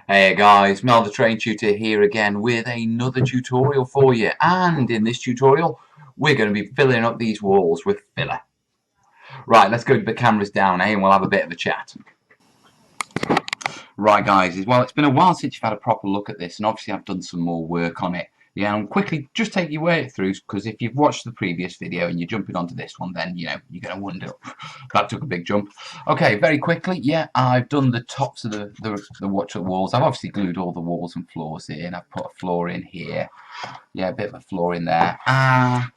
Hey guys, Mel the Train Tutor here again with another tutorial for you, and in this tutorial we're going to be filling up these walls with filler. Right, let's go to the cameras down, and we'll have a bit of a chat. Right guys, well it's been a while since you've had a proper look at this, and obviously I've done some more work on it. Yeah, and quickly just take your way through, because if you've watched the previous video and you're jumping onto this one, then you're going to wonder, that took a big jump. Okay, very quickly, yeah, I've done the tops of the watch walls. I've obviously glued all the walls and floors in. I've put a floor in here. Yeah, a bit of a floor in there. I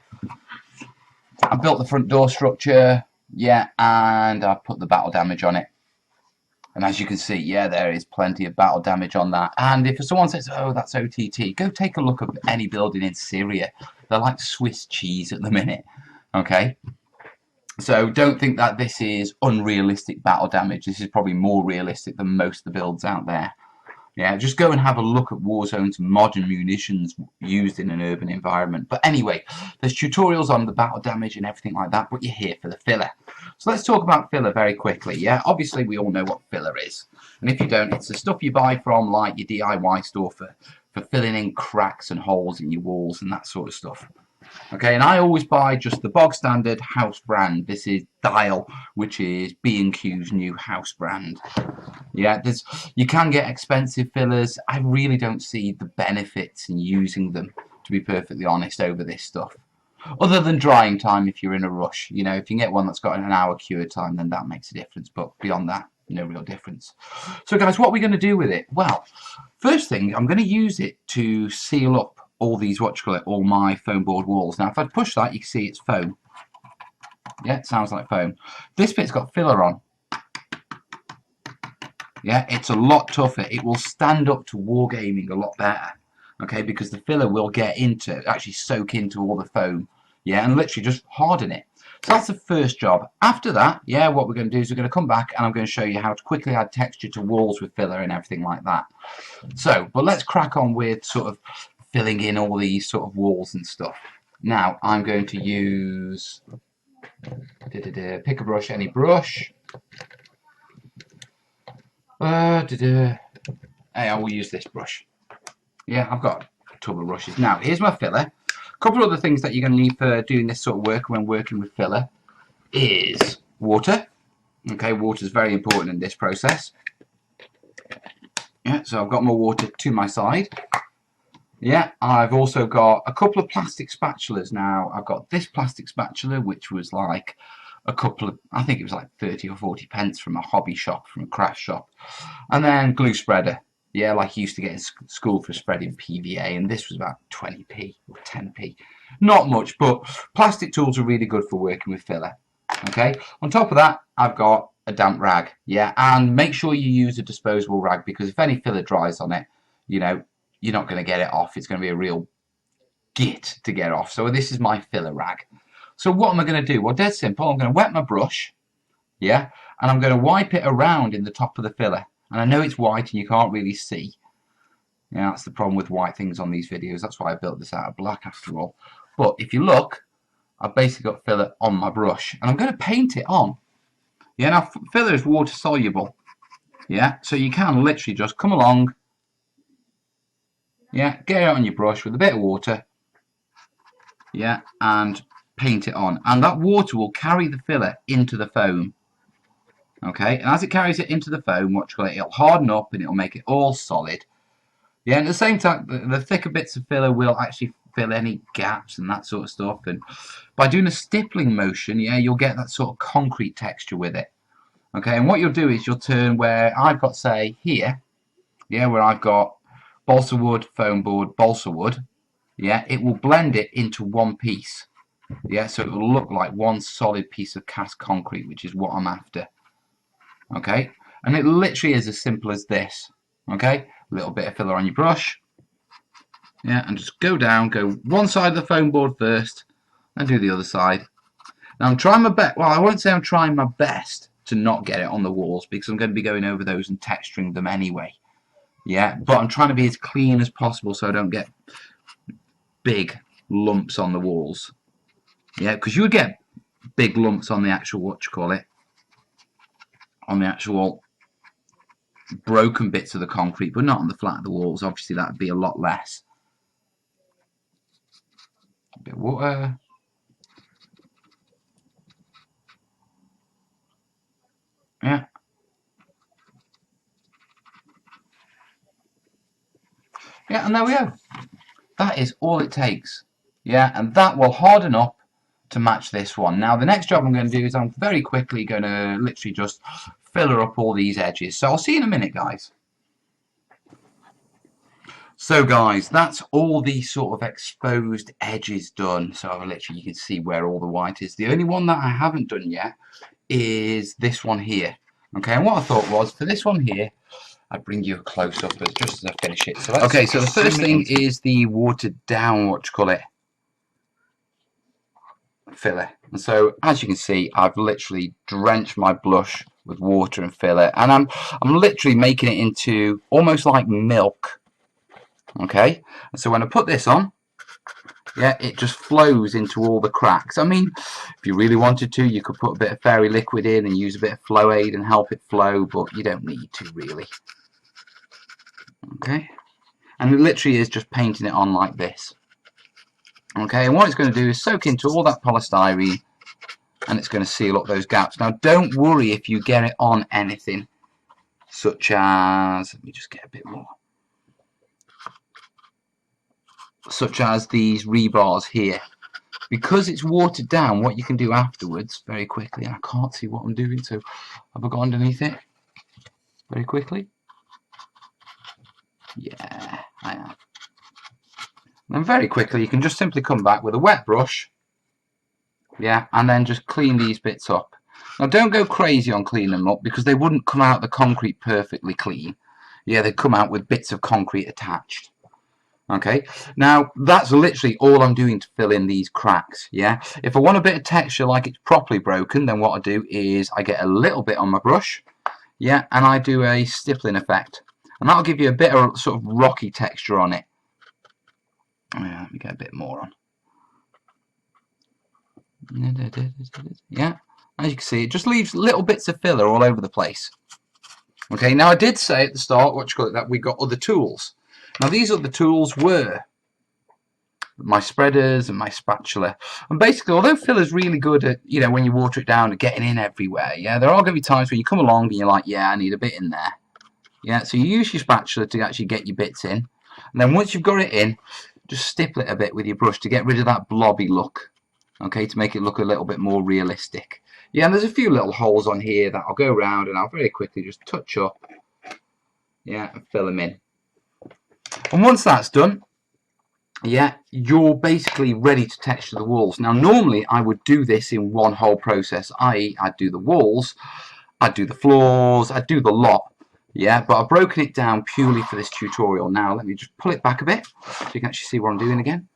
built the front door structure, yeah, and I've put the battle damage on it. And as you can see, yeah, there is plenty of battle damage on that. And if someone says, oh, that's OTT, go take a look at any building in Syria. They're like Swiss cheese at the minute. Okay? So don't think that this is unrealistic battle damage. This is probably more realistic than most of the builds out there. Yeah, just go and have a look at Warzone's modern munitions used in an urban environment. But anyway, there's tutorials on the battle damage and everything like that, but you're here for the filler. So let's talk about filler very quickly. Yeah, obviously we all know what filler is. And if you don't, it's the stuff you buy from like your DIY store for filling in cracks and holes in your walls and that sort of stuff. Okay, and I always buy just the bog standard house brand. This is Dial, which is B&Q's new house brand. Yeah, you can get expensive fillers. I really don't see the benefits in using them, to be perfectly honest, over this stuff. Other than drying time if you're in a rush. You know, if you can get one that's got an hour cure time, then that makes a difference. But beyond that, no real difference. So guys, what are we going to do with it? Well, first thing, I'm going to use it to seal up all these, all my foam board walls. Now, if I push that, you can see it's foam. Yeah, it sounds like foam. This bit's got filler on. Yeah, it's a lot tougher. It will stand up to wargaming a lot better. Okay, because the filler will actually soak into all the foam. Yeah, and literally just harden it. So that's the first job. After that, yeah, what we're going to do is we're going to come back and I'm going to show you how to quickly add texture to walls with filler and everything like that. So, but let's crack on with sort of filling in all these sort of walls and stuff. Now, I'm going to use, pick a brush, any brush. Hey, I will use this brush. Yeah, I've got a tub of brushes. Now, here's my filler. A couple of other things that you're going to need for doing this sort of work when working with filler is water. Okay, water is very important in this process. Yeah, so I've got more water to my side. Yeah, I've also got a couple of plastic spatulas now. I've got this plastic spatula, which was like I think it was like 30 or 40 pence from a hobby shop, from a craft shop. And then glue spreader. Yeah, like you used to get in school for spreading PVA, and this was about 20p or 10p. Not much, but plastic tools are really good for working with filler. Okay, on top of that, I've got a damp rag. Yeah, and make sure you use a disposable rag, because if any filler dries on it, you know, you're not going to get it off. It's going to be a real git to get off. So this is my filler rag. So what am I going to do? Well, dead simple. I'm going to wet my brush, yeah, and I'm going to wipe it around in the top of the filler. And I know it's white and you can't really see. Yeah, that's the problem with white things on these videos. That's why I built this out of black after all. But if you look, I've basically got filler on my brush. And I'm going to paint it on. Yeah, now filler is water soluble. Yeah, so you can literally just come along. Yeah, get it on your brush with a bit of water. Yeah, and paint it on. And that water will carry the filler into the foam. Okay, and as it carries it into the foam, it'll harden up and it'll make it all solid. Yeah, and at the same time, the thicker bits of filler will actually fill any gaps and that sort of stuff. And by doing a stippling motion, yeah, you'll get that sort of concrete texture with it. Okay, and what you'll do is you'll turn where I've got, say, here, yeah, where I've got balsa wood, foam board, balsa wood, yeah, it will blend it into one piece. Yeah, so it will look like one solid piece of cast concrete, which is what I'm after. Okay, and it literally is as simple as this. Okay, a little bit of filler on your brush. Yeah, and just go down, go one side of the foam board first, and do the other side. Now I'm trying my best, well, I won't say I'm trying my best to not get it on the walls, because I'm going to be going over those and texturing them anyway. Yeah, but I'm trying to be as clean as possible so I don't get big lumps on the walls. Yeah, because you would get big lumps on the actual, on the actual broken bits of the concrete, but not on the flat of the walls. Obviously, that would be a lot less. A bit of water. Yeah. Yeah, and there we go. That is all it takes. Yeah, and that will harden up to match this one. Now, the next job I'm going to do is I'm very quickly going to literally just filler up all these edges. So I'll see you in a minute, guys. So guys, that's all the sort of exposed edges done. So literally you can see where all the white is. The only one that I haven't done yet is this one here. Okay, and what I thought was, for this one here, I'd bring you a close-up just as I finish it. So okay, so the first thing is the watered down, what you call it, filler. And so as you can see, I've literally drenched my blush with water and filler, and I'm literally making it into almost like milk. Okay, and so when I put this on, yeah, it just flows into all the cracks. I mean, if you really wanted to, you could put a bit of fairy liquid in and use a bit of flow aid and help it flow, but you don't need to really. Okay, and it literally is just painting it on like this. Okay, and what it's going to do is soak into all that polystyrene, and it's going to seal up those gaps. Now, don't worry if you get it on anything, such as, let me just get a bit more, such as these rebars here. Because it's watered down, what you can do afterwards, very quickly, and I can't see what I'm doing, so have I got underneath it? Very quickly. Yeah, I have. And then very quickly, you can just simply come back with a wet brush, yeah, and then just clean these bits up. Now, don't go crazy on cleaning them up, because they wouldn't come out the concrete perfectly clean. Yeah, they come out with bits of concrete attached. Okay, now that's literally all I'm doing to fill in these cracks. Yeah, if I want a bit of texture like it's properly broken, then what I do is I get a little bit on my brush, yeah, and I do a stippling effect, and that'll give you a bit of sort of rocky texture on it. Yeah, let me get a bit more on. Yeah, as you can see, it just leaves little bits of filler all over the place. Okay, now I did say at the start, what you call it, that we got other tools. Now these other tools were my spreaders and my spatula, and basically, although filler's really good at, you know, when you water it down and getting in everywhere, yeah, there are going to be times when you come along and you're like, yeah, I need a bit in there. Yeah, so you use your spatula to actually get your bits in, and then once you've got it in, just stipple it a bit with your brush to get rid of that blobby look. Okay, to make it look a little bit more realistic. Yeah, and there's a few little holes on here that I'll go around and I'll very quickly just touch up, yeah, and fill them in. And once that's done, yeah, you're basically ready to texture the walls. Now, normally I would do this in one whole process, i.e. I'd do the walls, I'd do the floors, I'd do the lot. Yeah, but I've broken it down purely for this tutorial. Now, let me just pull it back a bit so you can actually see what I'm doing again.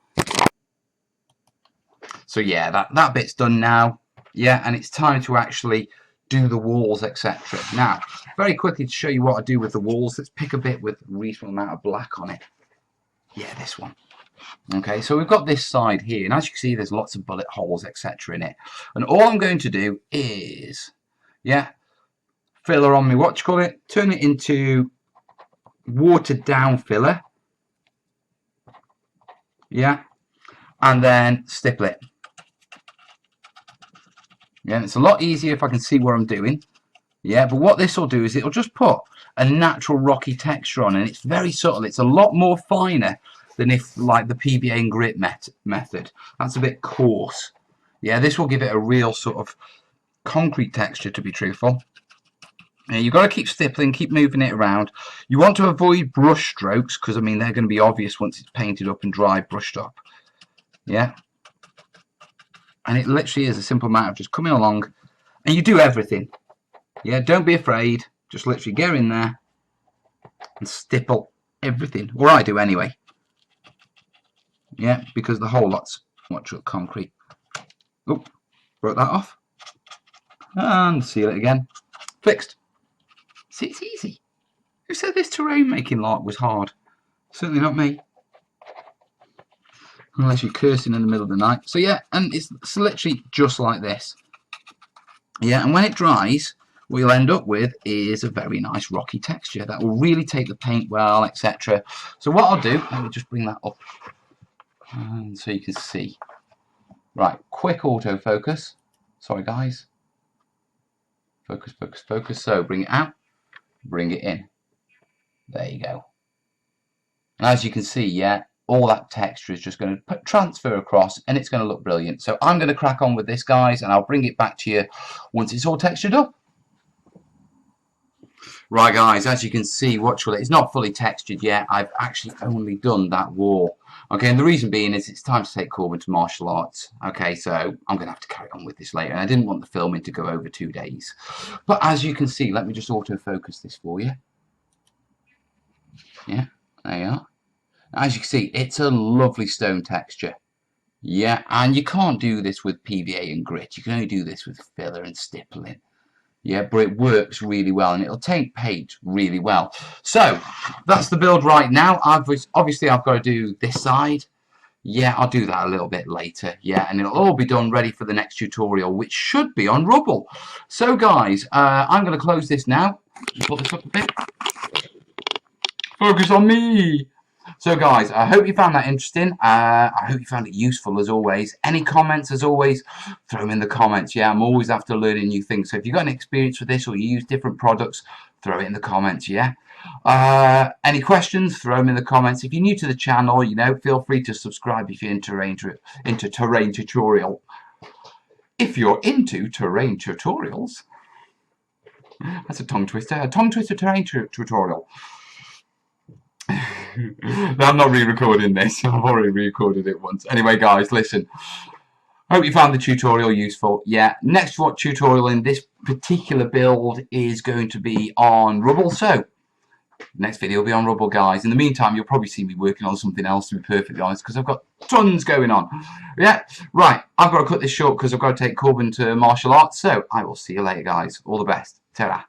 So yeah, that bit's done now. Yeah, and it's time to actually do the walls, etc. Now, very quickly to show you what I do with the walls, let's pick a bit with a reasonable amount of black on it. Yeah, this one. Okay, so we've got this side here, and as you can see, there's lots of bullet holes, etc. in it. And all I'm going to do is, yeah, filler on me, what you call it, turn it into watered down filler. Yeah, and then stipple it. Yeah, and it's a lot easier if I can see what I'm doing. Yeah, but what this will do is it'll just put a natural rocky texture on, and it's very subtle. It's a lot more finer than if like the PBA and grit method. That's a bit coarse. Yeah, this will give it a real sort of concrete texture, to be truthful. Yeah, you've got to keep stippling, keep moving it around. You want to avoid brush strokes, because I mean they're going to be obvious once it's painted up and dry brushed up. Yeah, and it literally is a simple matter of just coming along, and you do everything. Yeah, don't be afraid. Just literally get in there and stipple everything, or I do anyway. Yeah, because the whole lot's concrete. Oh, broke that off. And seal it again. Fixed. See, it's easy. Who said this terrain making lot was hard? Certainly not me. Unless you're cursing in the middle of the night. So yeah, and it's literally just like this. Yeah, and when it dries, what you'll end up with is a very nice rocky texture that will really take the paint well, etc. So what I'll do, let me just bring that up so you can see. Right, quick autofocus. Sorry guys. Focus, focus, focus. So bring it out, bring it in. There you go. And as you can see, yeah, all that texture is just going to transfer across and it's going to look brilliant. So I'm going to crack on with this, guys, and I'll bring it back to you once it's all textured up. Right, guys, as you can see, it's not fully textured yet. I've actually only done that wall. Okay, and the reason being is it's time to take Corbin to martial arts. Okay, so I'm going to have to carry on with this later. And I didn't want the filming to go over 2 days. But as you can see, let me just autofocus this for you. Yeah, there you are. As you can see, it's a lovely stone texture. Yeah, and you can't do this with PVA and grit. You can only do this with filler and stippling. Yeah, but it works really well and it'll take paint really well. So that's the build right now. Obviously I've got to do this side. Yeah, I'll do that a little bit later. Yeah, and it'll all be done ready for the next tutorial, which should be on rubble. So guys, I'm going to close this now. Put this up a bit. Focus on me. So guys, I hope you found that interesting. I hope you found it useful as always. Any comments as always, throw them in the comments. Yeah, I'm always after learning new things. So if you've got any experience with this or you use different products, throw it in the comments, yeah. Any questions, throw them in the comments. If you're new to the channel, you know, feel free to subscribe if you're into terrain tutorial. If you're into terrain tutorials, that's a tongue twister. A tongue twister terrain tutorial. I'm not re-recording this. I've already re-recorded it once. Anyway, guys, listen. Hope you found the tutorial useful. Yeah, next tutorial in this particular build is going to be on rubble. So, next video will be on rubble, guys. In the meantime, you'll probably see me working on something else, to be perfectly honest, because I've got tons going on. Yeah, right. I've got to cut this short because I've got to take Corbin to martial arts. So, I will see you later, guys. All the best. Ta-ra.